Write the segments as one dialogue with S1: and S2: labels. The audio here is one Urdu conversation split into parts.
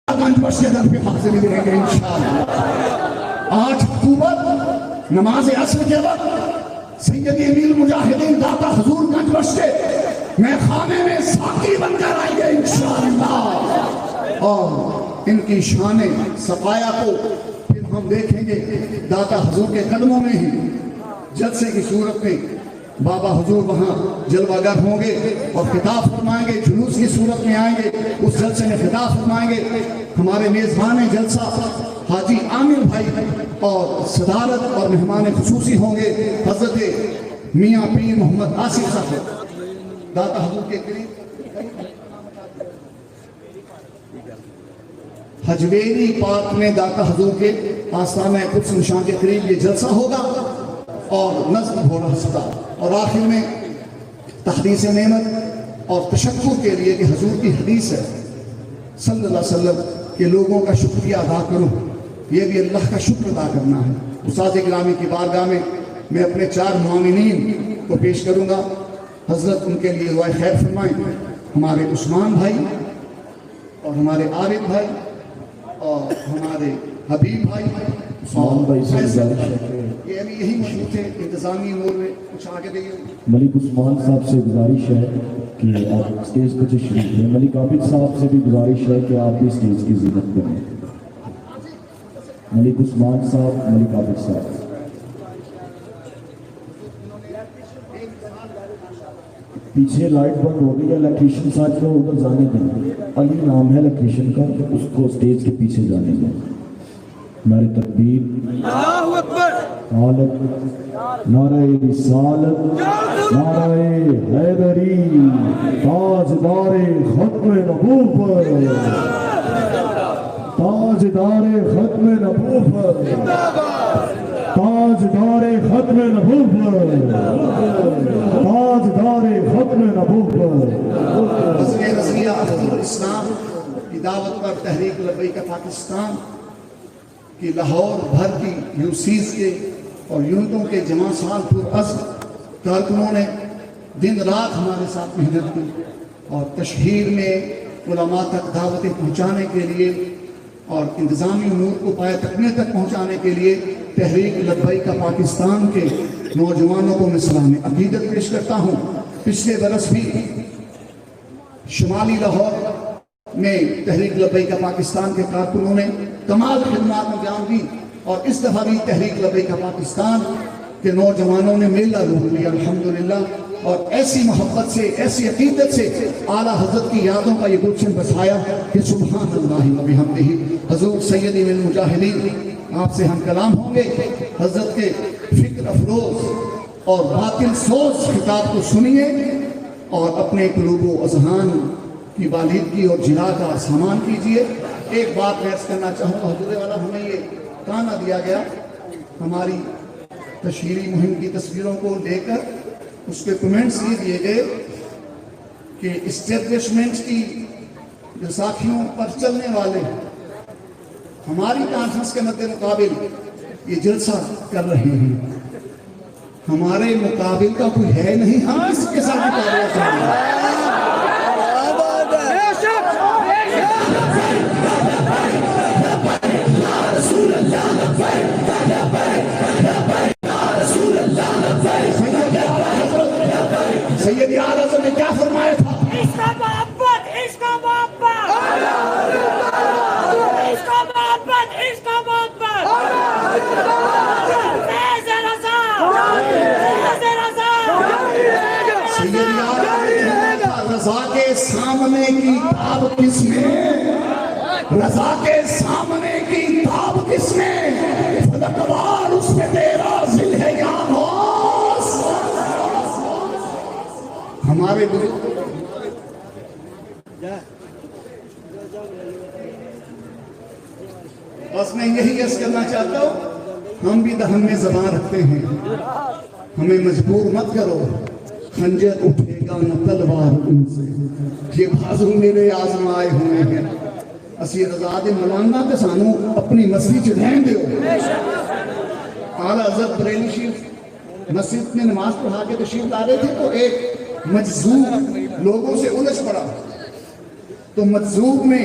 S1: مسجد پہ حاضر رہیں گے انشاءاللہ۔ 8 اکتوبر نماز عصر کے وقت سید امیر المجاہدین داتا حضور گنج مسجد میں خانے میں ساقی بن کر آئیں گے انشاءاللہ، اور ان کی شان صفایا کو پھر ہم دیکھیں گے داتا حضور کے قدموں میں ہی جلسے کی صورت میں بابا حضور وہاں جلوہ گر ہوں گے اور خطاب فرمائیں گے، جلوس کی صورت میں آئیں گے، اس جلسے میں خطاب فرمائیں گے۔ ہمارے میزبان جلسہ حاجی عامر بھائی اور صدارت اور مہمان خصوصی ہوں گے حضرت میاں پیر محمد آصف صاحب داتا حضور کے قریب حجویری پارک میں داتا حضور کے آستانہ قدس نشان کے قریب یہ جلسہ ہوگا اور نظم ہو رہا، اور آخر میں تحدیث نعمت اور تشکر کے لیے کہ حضور کی حدیث ہے صلی اللہ علیہ وسلم کہ لوگوں کا شکریہ ادا کرو، یہ بھی اللہ کا شکر ادا کرنا ہے۔ استاد گرامی کی بارگاہ میں میں اپنے 4 معاونین کو پیش کروں گا، حضرت ان کے لیے دعائے خیر فرمائیں۔ ہمارے عثمان بھائی اور ہمارے عارف بھائی اور ہمارے حبیب بھائی یہ ابھی یہی موجود تھے انتظامی امور میں، کچھ آگے دیئے۔
S2: ملک عثمان صاحب سے گزارش ہے کہ آپ اسٹیج پر تشریف لیں۔ ملک عابد صاحب سے بھی گزارش ہے کہ آپ بھی اسٹیج کی زینت کریں۔ ملک عثمان صاحب، ملک عابد صاحب۔ پیچھے لائٹ بند ہو گئی ہے، الیکٹریشن صاحب کو ادھر جانے دیں۔ علی نام ہے الیکٹریشن کا، اس کو اسٹیج کے پیچھے جانے دیں۔ نعرہ تکبیر،
S3: اللہ اکبر،
S2: نعرہ رسالت، نعرہ حیدری، تاجدار ختم نبوت، تاجدار ختم نبوت، تاجدار ختم نبوت، تاجدار ختم نبوت۔
S1: وزیر رضویہ اختر الاسلام کی دعوت پر تحریک لبیک پاکستان کہ لاہور بھر کی یوسیز کے اور یونٹوں کے جمع سال پر عزم کارکنوں نے دن رات ہمارے ساتھ محنت کی اور تشہیر میں علماء تک دعوتیں پہنچانے کے لیے اور انتظامی امور کو پائے تکمیل تک پہنچانے کے لیے تحریک لبیک پاکستان کے نوجوانوں کو میں سلام عقیدت پیش کرتا ہوں۔ پچھلے برس بھی شمالی لاہور میں تحریک لبیک پاکستان کے کارکنوں نے کمال خدمات انجام دی، اور اس دفعہ بھی تحریک لبیک پاکستان کے نوجوانوں نے میلہ روح لیا الحمدللہ، اور ایسی محبت سے، ایسی عقیدت سے اعلیٰ حضرت کی یادوں کا یہ گلشن بسایا کہ سبحان اللہ و بحمدہ۔ حضور سید امیر المجاہدین آپ سے ہم کلام ہوں گے، حضرت کے فکر افروز اور باطل سوز خطاب کو سنیے اور اپنے قلوب و اذہان کی بالیدگی اور جلا کا سامان کیجئے۔ ایک بات میں عرض کرنا چاہوں گا، حضور والا ہمیں یہ کہنا دیا گیا، ہماری تشہیری مہم کی تصویروں کو لے کر اس پہ کمنٹس یہ دیے گئے کہ اسٹیبلشمنٹ کی جو ساتھیوں پر چلنے والے ہماری کانفرنس کے مد مقابل یہ جلسہ کر رہے ہیں، ہمارے مقابل کا کوئی ہے نہیں، ہم کس کے ساتھ مقابلہ کر رہے ہیں؟ سید اعظم نے کیا فرمایا تھا؟
S3: اس کا محبت، اس کا محبت، اس کا محبت، اس کا محبت، فیض رضا، فیض رضا۔
S1: سید اعظم نے کہا رضا کے سامنے کی تاب کس میں، رضا کے سامنے کی تاب کس میں، فلکوار اس میں تیرا ذل ہے یا غوث۔ ہمارے بزرگ بس میں یہی عرض کرنا چاہتا ہوں، ہم بھی دہن میں زبان رکھتے ہیں، ہمیں مجبور مت کرو، خنجر اٹھے گا نہ تلوار ان سے، یہ بازو میرے آزمائے ہوئے ہیں، اسی رضا دے ملانا تے سانو اپنی مسجد چ رہن دیو۔ اعلیٰ حضرت بریلی شریف مسجد میں نماز پڑھا کے تشریف لا رہے تھے تو ایک مجذوب لوگوں سے الجھ پڑا، تو مجذوب میں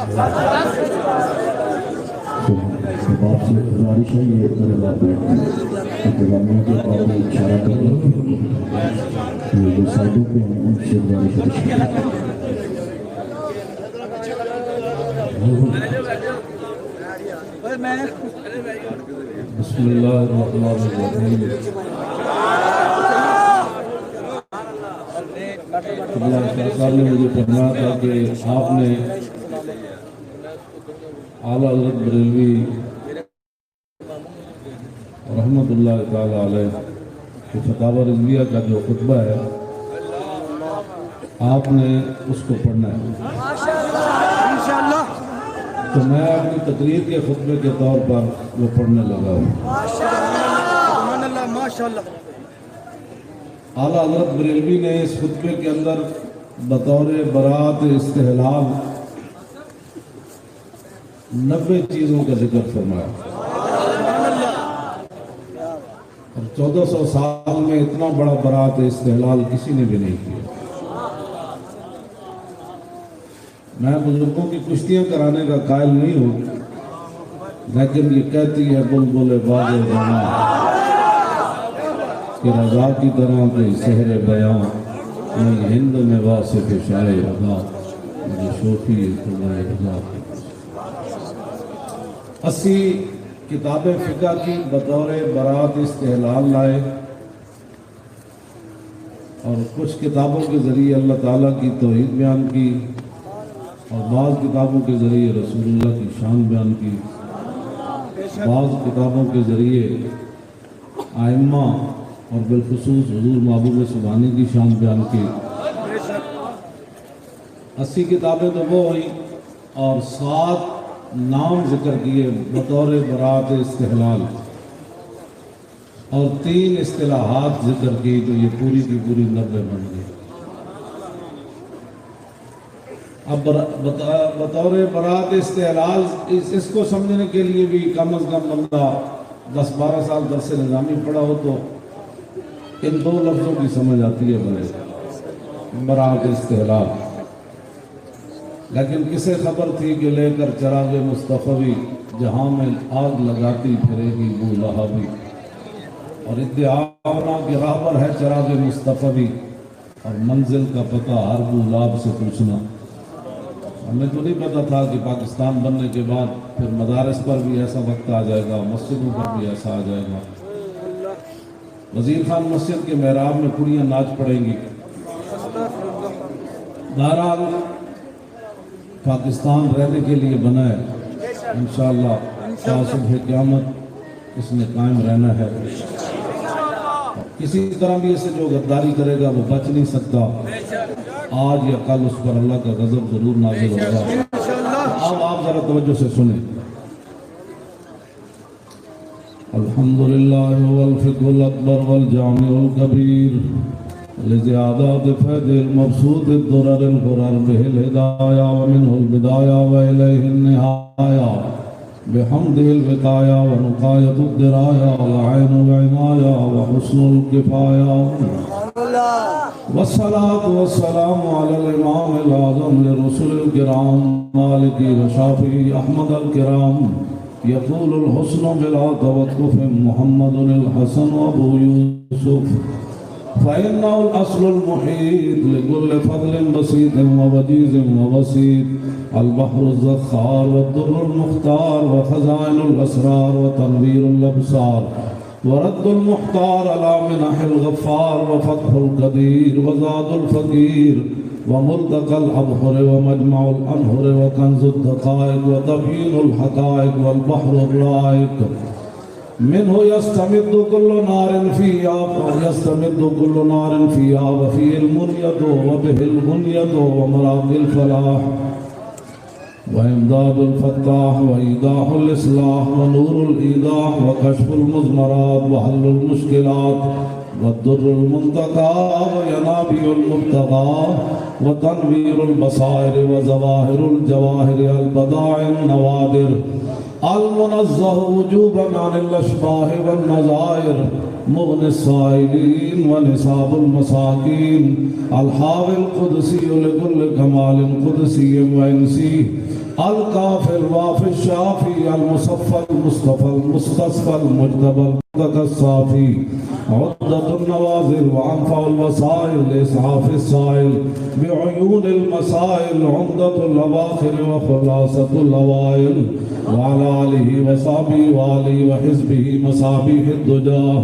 S2: باپ سے گزارش ہے یہ میرے باپ انتظامیہ کے پاس میں اشارہ کر رہے ہیں یہ جو سائڈوں پہ ہیں ان سے گزارش ہے
S4: بسم اللہ الرحمن الرحیم اللہ صاحب نے مجھے فرمایا تھا کہ آپ نے اعلیٰ حضرت بریلوی رحمۃ اللہ تعالی علیہ کے فتاوی رضویہ کا جو خطبہ ہے آپ نے اس کو پڑھنا ہے تو میں اپنی تقریر کے خطبے کے طور پر وہ پڑھنے لگا ہوں اعلیٰ حضرت بریلوی نے اس خطبے کے اندر بطور برات استحلال 90 چیزوں کا ذکر فرمایا اور 1400 سال میں اتنا بڑا برات استحلال کسی نے بھی نہیں کیا میں بزرگوں کی کشتیاں کرانے کا قائل نہیں ہوں لیکن یہ کہتی ہے بلبل باغ جہاں کہ رضا کی طرح پہ سحر بیاں میں ہند میں واصف شاعر ادا مجھے شوفی تمہیں رضا 80 کتابیں فقہ کی بطور برات استحلال لائے اور کچھ کتابوں کے ذریعے اللہ تعالیٰ کی توحید بیان کی اور بعض کتابوں کے ذریعے رسول اللہ کی شان بیان کی بعض کتابوں کے ذریعے ائمہ اور بالخصوص حضور محبوب سبحانی کی شان بیان کی 80 کتابیں تو وہ ہوئیں اور 7 نام ذکر کیے بطور برات استحلال اور 3 اصطلاحات ذکر کی تو یہ پوری کی پوری 90 بن گئی اب بطور برات استحلال اس کو سمجھنے کے لیے بھی کم از کم بندہ 10-12 سال درس نظامی پڑھا ہو تو ان 2 لفظوں کی سمجھ آتی ہے بڑے برات استحلال لیکن کسے خبر تھی کہ لے کر چراغ مصطفی جہاں میں آگ لگاتی پھرے گی بو لہبی اور ادعا کہ راہ پر ہے چراغ مصطفی اور منزل کا پتہ ہر بو لاب سے پوچھنا ہمیں تو نہیں پتا تھا کہ پاکستان بننے کے بعد پھر مدارس پر بھی ایسا وقت آ جائے گا مسجدوں پر بھی ایسا آ جائے گا وزیر خان مسجد کے محراب میں کڑیاں ناچ پڑیں گی بہرحال پاکستان رہنے کے لیے بنا ہے انشاءاللہ تا صبح قیامت اس میں قائم رہنا ہے کسی طرح بھی اسے جو غداری کرے گا وہ بچ نہیں سکتا آج یا کل اس پر اللہ کا غضب ضرور نازل ہوگا اب آپ ذرا توجہ سے سنیں الحمدللہ والفقہ الاکبر والجامع الکبیر لزیادات فید المبسوط الدرر الغرر به الہدایہ ومنہ البدایہ وإلیہ النہایہ بحمد الوقایہ ونقایت الدرایہ والعین العنایہ وحسن الکفایہ والصلاة والسلام على الإمام الأعظم للرسل الكرام مالكي وشافعي أحمد الكرام يقول الحسن بلا توقف محمد الحسن أبو يوسف فإنه الأصل المحيط لكل فضل بسيط ووجيز وبسيط البحر الزخار والدر المختار وخزائن الأسرار وتنوير الأبصار ورد المحتار على منح الغفار وفتح القدير وزاد الفقير وملتقى الأبحر ومجمع الأنهر وكنز الدقائق وتبيين الحقائق والبحر الرائق منه يستمد كل نار فيها وفيه المنية وبه المنية ومراق الفلاح وإمداد الفتاح وإيضاح الإصلاح ونور الإيضاح وكشف المضمرات وحل المشكلات والدر المنتقى وينابيع المبتغى وتنوير البصائر وظواهر الجواهر البضائع النوادر المنزه وجوبا عن الأشباه والنظائر مغني السائلين ونصاب المساكين الحاوي القدسي لكل كمال قدسي وإنسي الکافی الوافی الشافی المصفى المصطفى المستصفى المجتبى المنتقى الصافي عدة النوازل وأنفع الوسائل لإسعاف السائل بعيون المسائل عمدة الأواخر وخلاصة الأوائل وعلى آله وصحبه وآله وحزبه مصابيح الدجى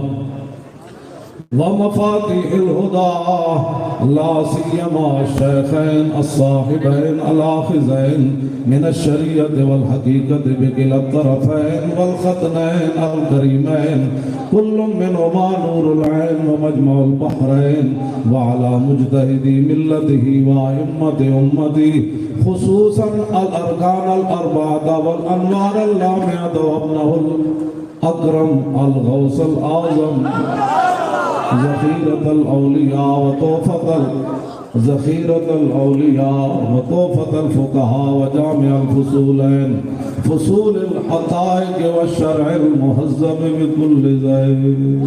S4: ومفاتيح الهدى لا سيما الشيخين الصاحبين الآخذين من الشريعة والحقيقة بكلا الطرفين والختنين الكريمين كل منهما نور العين ومجمع البحرين وعلى مجتهدي ملته وأئمة أمتي خصوصا الأركان الأربعة والأنوار اللامعة وابنه الأكرم الغوث الأعظم ذخيرة الأولياء وطوفة الفقهاء وجامع الفصولين فصول الحقائق والشرع المهذب بكل زين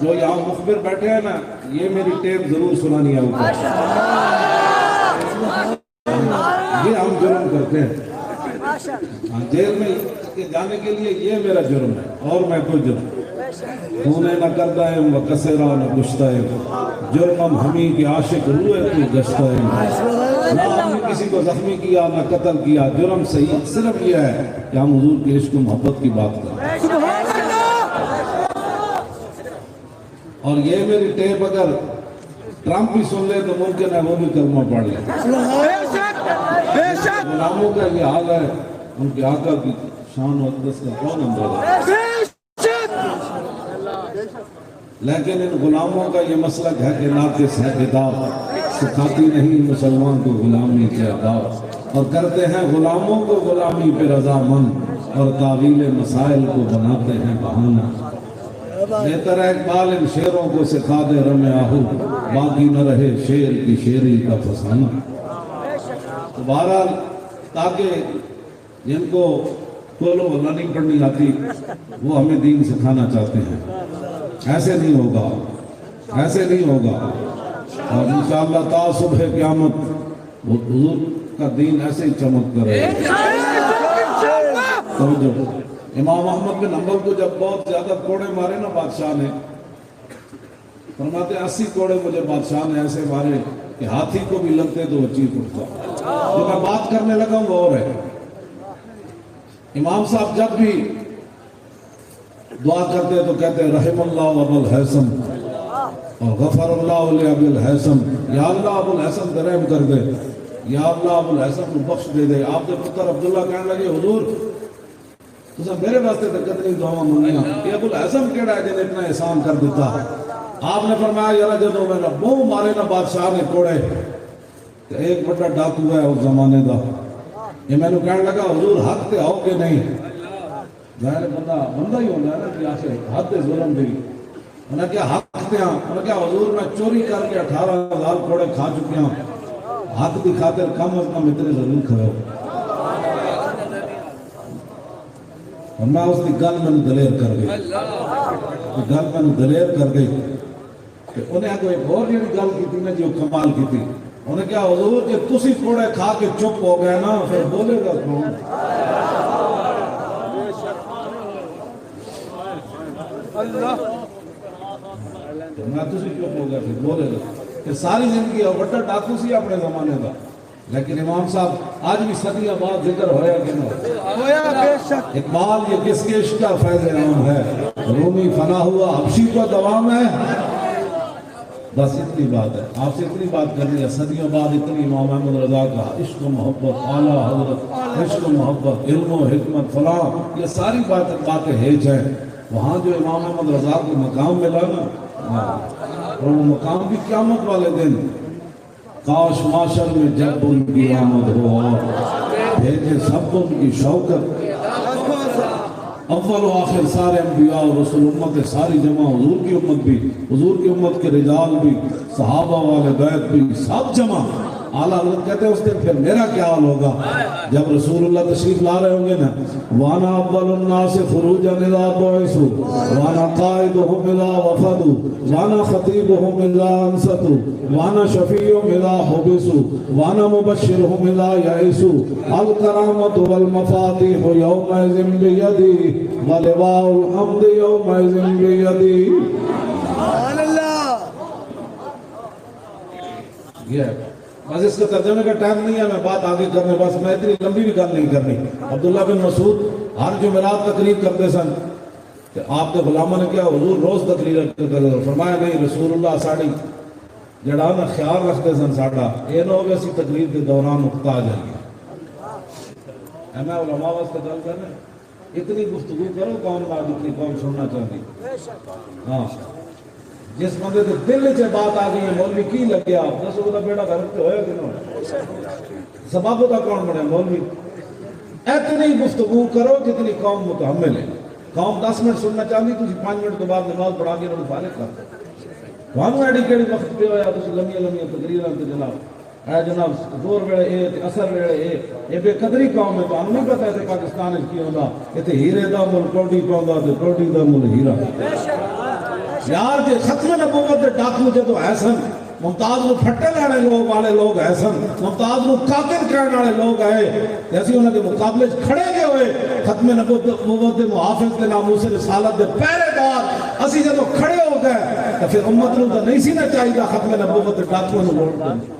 S4: جو یہاں مخبر بیٹھے ہیں نا یہ میری ٹیپ ضرور سنانی ہے اوپر یہ ہم جرم کرتے ہیں جیل میں جانے کے لیے یہ میرا جرم ہے اور میں کوئی جرم خونے نہ کردہ ہے و کسرہ نہ گشتہ ہے جرمم ہمیں کی عاشق روئے تو گشتہ ہے نہ ہم نے کسی کو زخمی کیا نہ قتل کیا جرم صحیح صرف یہ ہے کہ ہم حضور کی عشق و محبت کی بات کریں اور یہ میری ٹیپ اگر ٹرمپ بھی سن لے تو ممکن ہے وہ بھی کلمہ پڑھ لے غلاموں کا یہ حال ہے ان کے آقا کی شان و اقدس کا کون اندازہ ہے لیکن ان غلاموں کا یہ مسلک ہے کہ ناقص ہے کتاب سکھاتی نہیں مسلمان کو غلامی کے آداب اور کرتے ہیں غلاموں کو غلامی پہ رضامند اور تعویل مسائل کو بناتے ہیں بہانہ بہتر ہے اقبال ان شیروں کو سکھا دے رم آہو باقی نہ رہے شیر کی شیری کا فسانہ تو بہرحال تاکہ جن کو کولو نہیں پڑھنی آتی وہ ہمیں دین سکھانا چاہتے ہیں ایسے نہیں ہوگا اور انشاءاللہ تا صبح قیامت وہ حضور کا دین ایسے ہی چمک کرے امام احمد بن حنبل کو جب بہت زیادہ کوڑے مارے نا بادشاہ نے فرماتے 80 کوڑے مجھے بادشاہ نے ایسے مارے کہ ہاتھی کو بھی لگتے تو وہ چیخ اٹھتا جو میں بات کرنے لگا ہوں وہ اور ہے امام صاحب جب بھی دعا کرتے تو کہتے رحم اللہ ابو الحسن اور غفر اللہ علیہ ابو الحسن یا اللہ ابو الحسن رحم کر دے یا اللہ ابو الحسن کو بخش دے دے آپ کے پتر عبداللہ کہنے لگے حضور تو میرے واسطے تو کتنی دعا منگیاں کہ ابو الحسن کیڑا ہے جنہیں اتنا احسان کر دیتا آپ نے فرمایا یارا جدو میں نے بہو مارے نا بادشاہ نے کوڑے کہ ایک بڑا ڈاکو ہے اس زمانے دا یہ میں نے کہنے لگا حضور حق تے آؤ کہ نہیں ظاہر بندہ ہی ہونا ہے نا کہ آسے حد ظلم دی انہوں نے کیا حق تے ہاں انہوں نے کہا حضور میں چوری کر کے 18,000 کوڑے کھا چکے ہوں حق دی خاطر کم از کم اتنے ضرور کھڑے ہو اور میں اس کی گل میں دلیر کر گئی گل میں دلیر کر گئی کہ انہیں کوئی اور جی گل کی نا جو کمال کی تھی انہیں کیا حضور کہ تسی تھوڑے کھا کے چپ ہو گئے نا پھر بولے گا کون میں تسی چپ ہو گیا پھر بولے گا کہ ساری زندگی اور بڑا ڈاکو سی اپنے زمانے کا لیکن امام صاحب آج بھی صدیوں بعد ذکر ہویا کہ نہ اقبال یہ کس کے عشق کا فیض عام ہے رومی فنا ہوا حبشی کو دوام ہے بس اتنی بات ہے آپ سے اتنی بات کرنی ہے صدیوں بعد اتنی امام احمد رضا کا عشق و محبت اعلیٰ حضرت عشق و محبت علم و حکمت فلاں یہ ساری باتیں ہیج ہیں وہاں جو امام احمد رضا کو مقام ملا نا اور وہ مقام بھی قیامت والے دن کاش معاشر میں جب ان کی آمد ہو اور بھیجے سب ان کی شوکت اول و آخر سارے انبیاء اور رسول امت ساری جمع حضور کی امت بھی حضور کی امت کے رجال بھی صحابہ والے بیت بھی سب جمع اعلیٰ حضرت کہتے ہیں اس دن پھر میرا کیا حال ہوگا جب رسول اللہ تشریف لا رہے ہوں گے نا وانا اول الناس خروجا اذا بعثوا وانا قائدهم اذا وفدوا وانا خطيبهم اذا انصتوا وانا شفيعهم اذا حبسوا وانا مبشرهم اذا يئسوا الكرامة والمفاتيح يومئذ بيدي ولواء الحمد يومئذ بيدي
S3: سبحان اللہ
S4: بس اس کا ترجمے کا ٹائم نہیں ہے میں بات آگے کرنے بس میں اتنی لمبی بھی گل نہیں کرنی عبداللہ بن مسعود ہر جمعرات تقریر کرتے سن کہ آپ کے غلاموں نے کیا حضور روز تقریر کرتے فرمایا نہیں رسول اللہ ساڑی جڑا نا خیال رکھتے سن ساڑا یہ نہ ہوگا اسی تقریر کے دوران نقطہ آ جائے گی میں علماء واسطے گل کرنا اتنی گفتگو کرو قوم میں جتنی قوم سننا چاہتی ہاں جس بندے کے دل سے بات آ گئی ہے مولوی کی لگیا دس وہ بیڑا گھر پہ ہویا کہ نہ سبب کا کون بنے مولوی اتنی گفتگو کرو جتنی قوم متحمل ہے قوم 10 منٹ سننا چاہتی تھی 5 منٹ کے بعد نماز پڑھا کے انہوں فارغ کرتے وہاں ایڈی کیڑی وقت پہ ہویا تو لمبی لمبی تقریراں تے جناب اے جناب زور ویلے اے اثر ویلے اے بے قدری قوم ہے تو ہم نہیں پتہ ہے پاکستان وچ کی ہوندا ایتھے ہیرے دا مل کوڑی پاوندا تے کوڑی دا مل ہیرا یار جے ختم نبوت دے ڈاکو جدو ایسن ممتاز نو پھٹے لینے لوگ والے لوگ ایسن ممتاز نو قاتل کرنے والے لوگ آئے ایسی انہوں نے مقابلے کھڑے گئے ہوئے ختم نبوت دے محافظ دے ناموس رسالت دے پہرے دار اسی جدو کھڑے ہو گئے تو پھر امت نو تو نہیں سی نہ چاہیے ختم نبوت دے ڈاکو نو ووٹ دیں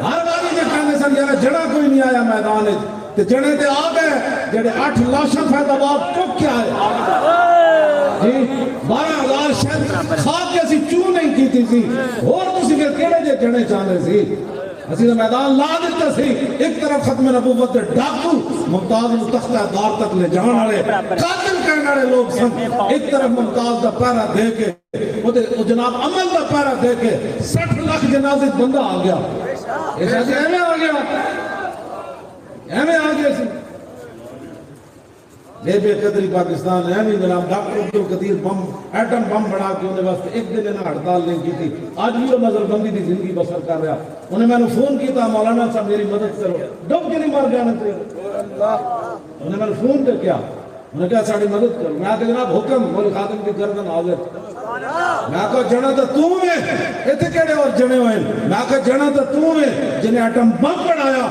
S4: ہر باری میں کہنے سن یار جڑا کوئی نہیں آیا میدان تے جڑے تے آ گئے جڑے 8 لاشاں فیضآباد چک کے آئے جی 12,000 شہد کھا کے اسی چوں نہیں کیتی سی اور تسی پھر کیڑے جے جڑے چاہنے سی اسی تو میدان لا دیتا سی ایک طرف ختم نبوت دے ڈاکو ممتاز نو تختہ دار تک لے جان والے قاتل کرنے والے لوگ سن ایک طرف ممتاز دا پہرا دے کے وہ جناب عمل دا پہرا دے کے 60 لاکھ جنازے بندہ آ گیا ایسے ایویں آ گیا ایویں آ گیا سی بے قدری پاکستان ایویں جناب ڈاکٹر عبدالقدیر بم ایٹم بم بنا کے انہیں واسطے ایک دن انہیں ہڑتال نہیں کی تھی آج بھی وہ نظر بندی دی زندگی بسر کر رہا انہیں میں نے فون کیتا مولانا صاحب میری مدد کرو ڈب کے نہیں مار جانا چاہیے انہیں میں نے فون کر کیا انہیں کہا ساڑی مدد کرو میں آتے جناب حکم مولی خاتم کی گردن حاضر میں کہا جنا تو تم ہے ایتھے کیڑے اور جنے ہوئے میں کہا جنا تو تم ہے جنہیں ایٹم بم بنایا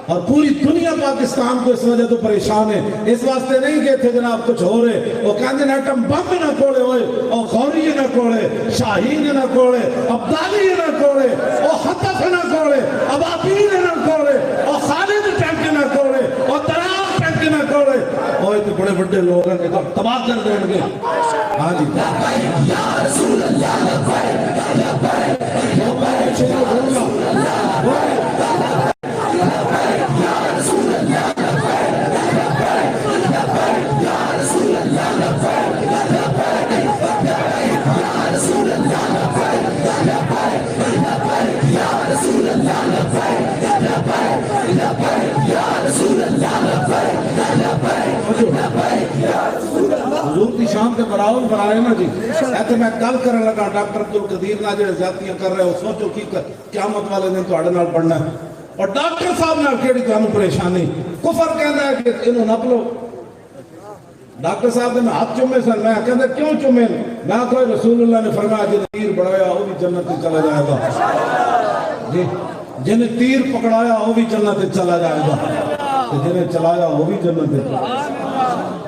S4: اور پوری دنیا پاکستان کو اس وجہ تو پریشان ہے اس واسطے نہیں کہ تھے جناب کچھ ہو رہے وہ کہتے ہیں ایٹم بم نہ کوڑے ہوئے اور غوری نہ کوڑے شاہین نہ کوڑے عبدالی نہ کوڑے اور خطف نہ کوڑے ابابیل نہ کوڑے اور خالد ٹینک نہ کوڑے اور تراب ٹینک نہ کوڑے اور اتنے بڑے بڑے لوگ ہیں کہ تباہ کر دیں گے ہاں جی یا رسول اللہ لبیک لبیک لبیک حضور کی شان کے براؤن برائے نا جی ایسے میں کل کرنے لگا ڈاکٹر عبدالقدیر نہ جڑے زیادتیاں کر رہے ہو سوچو کی قیامت والے دن تو اڑے نال پڑھنا ہے اور ڈاکٹر صاحب نے کیڑی تانوں پریشانی کفر کہندا ہے کہ انہوں نپ لو ڈاکٹر صاحب نے ہاتھ چومے سن میں کہندا کیوں چومے میں کوئی رسول اللہ نے فرمایا جن تیر بڑھایا وہ بھی جنت میں چلا جائے گا جی جن تیر پکڑایا وہ بھی جنت میں چلا جائے گا جنہیں چلایا وہ بھی جنت میں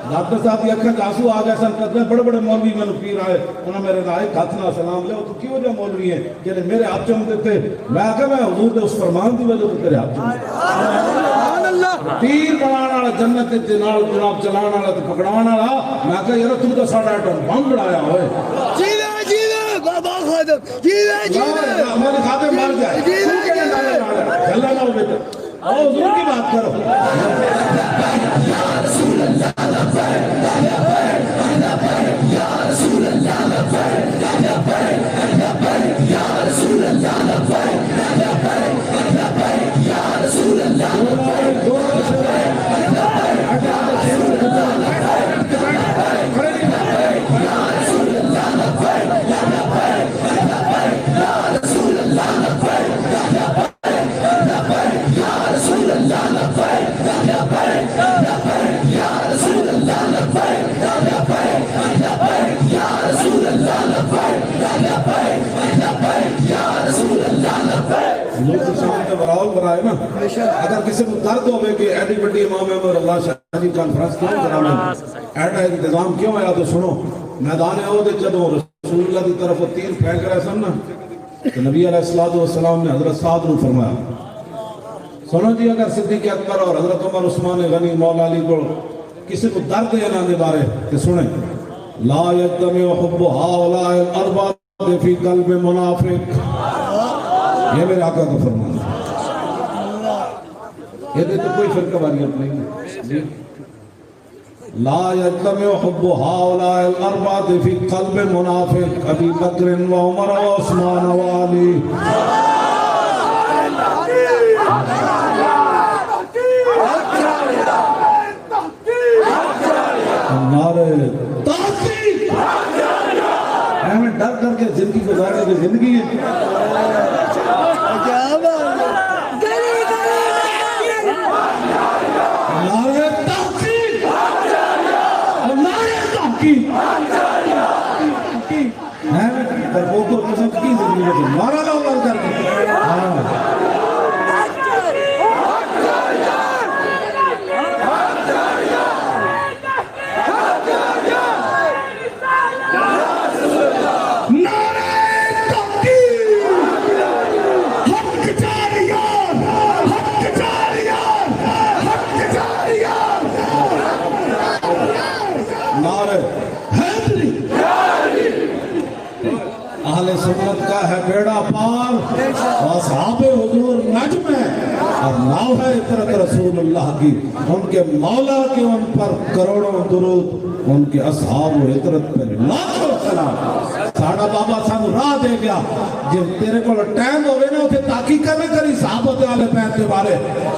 S4: ڈاکٹر صاحب کی اکھیں آنسو آ گئے سن کہتے ہیں بڑے بڑے مولوی میں پیر آئے انہوں نے میرے نائک ہاتھ نہ سلام لے تو کیوں جو مولوی ہیں جنہیں میرے ہاتھ چمتے تھے میں کہا میں حضور دے اس فرمان دی وجہ تو تیرے ہاتھ چمتے تیر بنانا والا جنت جناب چلانا والا تو پکڑانا والا میں کہا یار تم تو ساڑھا ایٹم بم بڑھایا ہوئے
S3: بابا خادم
S4: ہمارے خادم مر جائے اللہ نہ ہو بیٹا آؤ حضور کی بات کرو یا رسول اللہ یا رسول اللہ یا رسول اللہ یا رسول اللہ اگر کسی کو درد ہوئے کہ ایڈی بڑی امام احمد اللہ شاہ جی کانفرنس کیوں کرا میں ایڈا انتظام کیوں آیا تو سنو میدان عہد جدوں رسول اللہ کی طرف تیر پھینک رہے سن نا تو نبی علیہ السلام نے حضرت سعد نے فرمایا سنو جی اگر صدیق اکبر اور حضرت عمر عثمان غنی مولا علی کو کسی کو درد دینا دے بارے کہ سنیں لا یجتمع حب هؤلاء الاربعة فی قلب منافق یہ میرے آقا کا فرمان ہے یہ تو کوئی فرقہ واریت نہیں ہے لا یجتمع حب هؤلاء الاربعة فی قلب منافق ابی بکر و عمر و عثمان و علی ہمارے تحقیق ہمیں ڈر کر کے زندگی گزارنے کی زندگی ہے ہمارے تحقیق ہمارے تحقیق ہمیں دربوکو قسم کی زندگی ہے ہمارا لوگ کر کے اہل سنت کا ہے بیڑا پار اصحاب حضور نجم ہے اور ناو ہے اطرت رسول اللہ کی ان کے مولا کے ان پر کروڑوں درود ان کے اصحاب و اطرت پر لاکھوں سلام ساڑھا بابا سان راہ دے گیا جب تیرے کو ٹائم ہوئے نا اسے تحقیق کرنے کری صحابت والے پہن کے بارے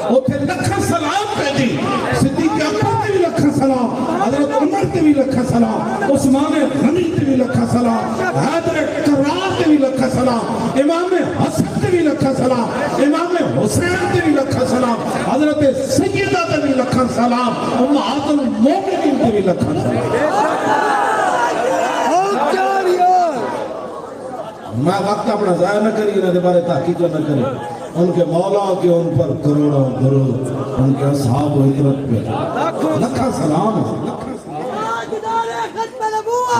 S4: اسے لکھا سلام پہ دی صدیق اکبر تے بھی لکھا سلام حضرت عمر تے بھی لکھا سلام عثمان غنی تے بھی لکھا سلام حیدر کرار تے بھی لکھا سلام امام حسن تے بھی لکھا سلام امام حسین تے بھی لکھا سلام حضرت سیدہ تے بھی لکھا سلام امہات المومنین تے بھی لکھا سلام میں وقت اپنا ضائع نہ کری انہیں بارے تحقیق نہ کری ان کے مولا کے ان پر کروڑوں درود ان کے اصحاب و اطرت پہ لکھا سلام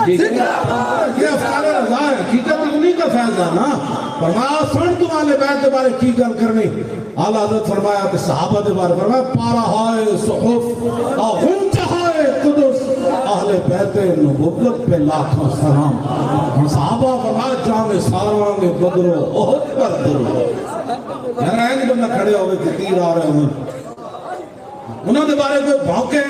S4: یہ افعال رضا ہے حقیقت انہی کا فیض ہے نا فرمایا سن تمہارے بیت بارے کی گل کرنی اعلیٰ حضرت فرمایا کہ صحابہ دے بارے فرمایا پارا ہائے صحف غنچہ ہائے قدس اہل بیت نبوت پہ لاکھوں سلام صحابہ فرمایا جامع ساروان میں بدرو احد پر درو یار اینی بندہ کھڑے ہوئے کہ تیر آ رہے ہوں انہوں نے بارے کوئی بھوکے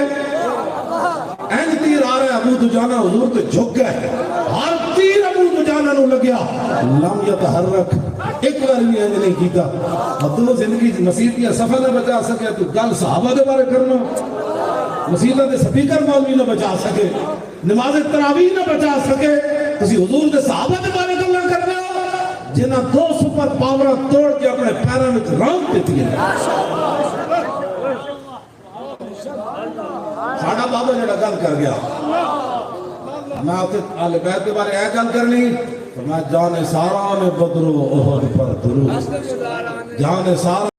S4: این تیر آ رہے ابو دجانہ حضور تے جھک گئے ہر تیر ابو دجانہ نو لگیا لم یتحرک ایک بار بھی این نہیں کیتا اب تو زندگی مسیح کی صفحہ نہ بچا سکے تو گل صحابہ دے بارے کرنا مسیحہ دے سپیکر مولوی نہ بچا سکے نماز تراویح نہ بچا سکے کسی حضور دے صحابہ دے بارے کرنا جنہاں دو سپر پاورہ توڑ کے اپنے پیروں میں رنگ دیتی ہے ساڑھا بابا جڑا گل کر گیا میں اسے آل بیت کے بارے اے گل کرنی تو میں جان سارا نے بدرو احد پر درود جان سارا